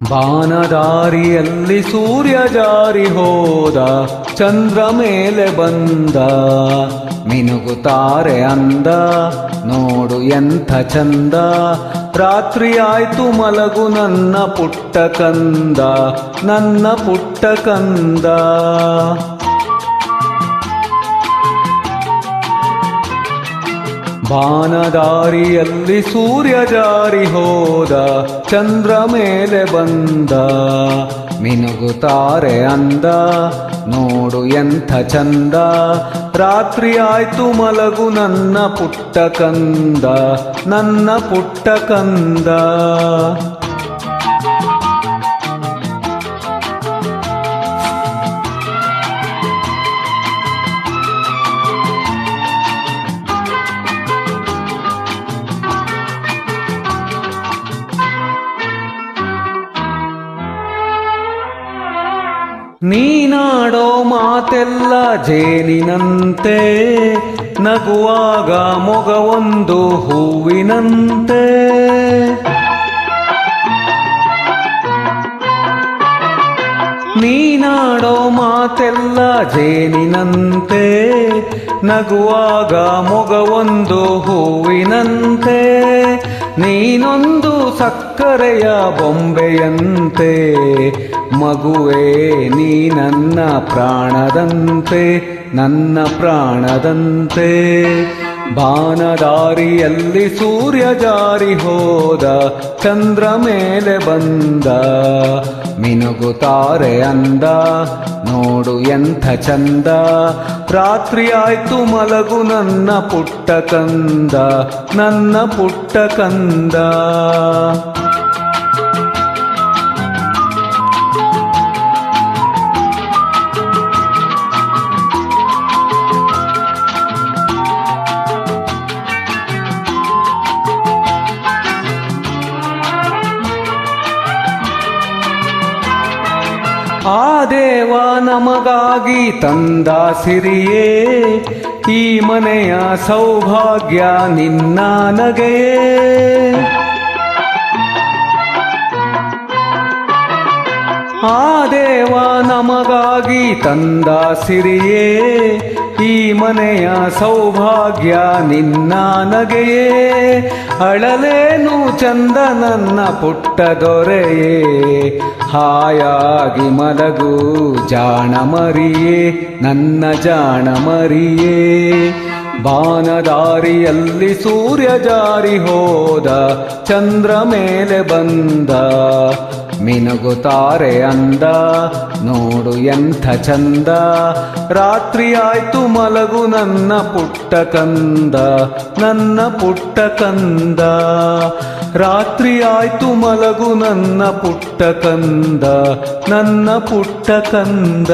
ಬಾನದಾರಿಯಲ್ಲಿ ಸೂರ್ಯ ಜಾರಿ ಹೋದ, ಚಂದ್ರ ಮೇಲೆ ಬಂದ, ಮಿನುಗುತ್ತಾರೆ ಅಂದ, ನೋಡು ಎಂಥ ಚಂದ. ರಾತ್ರಿ ಆಯ್ತು ಮಲಗು ನನ್ನ ಪುಟ್ಟ ಕಂದ, ನನ್ನ ಪುಟ್ಟ ಕಂದ. ಬಾನದಾರಿಯಲ್ಲಿ ಸೂರ್ಯ ಜಾರಿ ಹೋದ, ಚಂದ್ರ ಮೇಲೆ ಬಂದ, ಮಿನುಗುತ್ತಾರೆ ಅಂದ, ನೋಡು ಎಂಥ ಚಂದ. ರಾತ್ರಿ ಆಯ್ತು ಮಲಗು ನನ್ನ ಪುಟ್ಟ ಕಂದ, ನನ್ನ ಪುಟ್ಟ ಕಂದ. ನೀನಾಡೋ ಮಾತೆಲ್ಲ ಜೇನಿನಂತೆ, ನಗುವಾಗ ಮೊಗವೊಂದು ಹೂವಿನಂತೆ. ನೀನಾಡೋ ಮಾತೆಲ್ಲ ಜೇನಿನಂತೆ, ನಗುವಾಗ ಮೊಗವೊಂದು ಹೂವಿನಂತೆ. ನೀನೊಂದು ಸಕ್ಕರೆಯ ಬೊಂಬೆಯಂತೆ, ಮಗುವೇ ನೀ ನನ್ನ ಪ್ರಾಣದಂತೆ, ನನ್ನ ಪ್ರಾಣದಂತೆ. ಬಾನದಾರಿಯಲ್ಲಿ ಸೂರ್ಯ ಜಾರಿ ಹೋದ, ಚಂದ್ರ ಮೇಲೆ ಬಂದ, ಮಿನುಗುತ್ತಾರೆ ಅಂದ, ನೋಡು ಎಂಥ ಚಂದ. ರಾತ್ರಿ ಆಯ್ತು ಮಲಗು ನನ್ನ ಪುಟ್ಟ ಕಂದ, ನನ್ನ ಪುಟ್ಟ ಕಂದ. ಆ ದೇವ ನಮಗಾಗಿ ತಂದ ಸಿರಿಯೇ, ಈ ಮನೆಯ ಸೌಭಾಗ್ಯ ನಿನ್ನ ನಗೆಯೇ. ಆ ದೇವ ನಮಗಾಗಿ ತಂದ ಸಿರಿಯೇ, ಈ ಮನೆಯ ಸೌಭಾಗ್ಯ ನಿನ್ನ ನಗೆಯೇ. ಅಳಲೇನು ಚಂದ ನನ್ನ ಪುಟ್ಟ ದೊರೆಯೇ, ಹಾಯಾಗಿ ಮಲಗು ಜಾಣ ಮರಿಯೇ, ನನ್ನ ಜಾಣ ಮರಿಯೇ. ಬಾನದಾರಿಯಲ್ಲಿ ಸೂರ್ಯ ಜಾರಿ ಹೋದ, ಚಂದ್ರ ಮೇಲೆ ಬಂದ, ಮಿನುಗುತ್ತಾರೆ ಅಂದ, ನೋಡು ಎಂಥ ಚಂದ. ರಾತ್ರಿ ಆಯ್ತು ಮಲಗು ನನ್ನ ಪುಟ್ಟ ಕಂದ, ನನ್ನ ಪುಟ್ಟ ಕಂದ. ರಾತ್ರಿ ಆಯ್ತು ಮಲಗು ನನ್ನ ಪುಟ್ಟ ಕಂದ, ನನ್ನ ಪುಟ್ಟ ಕಂದ.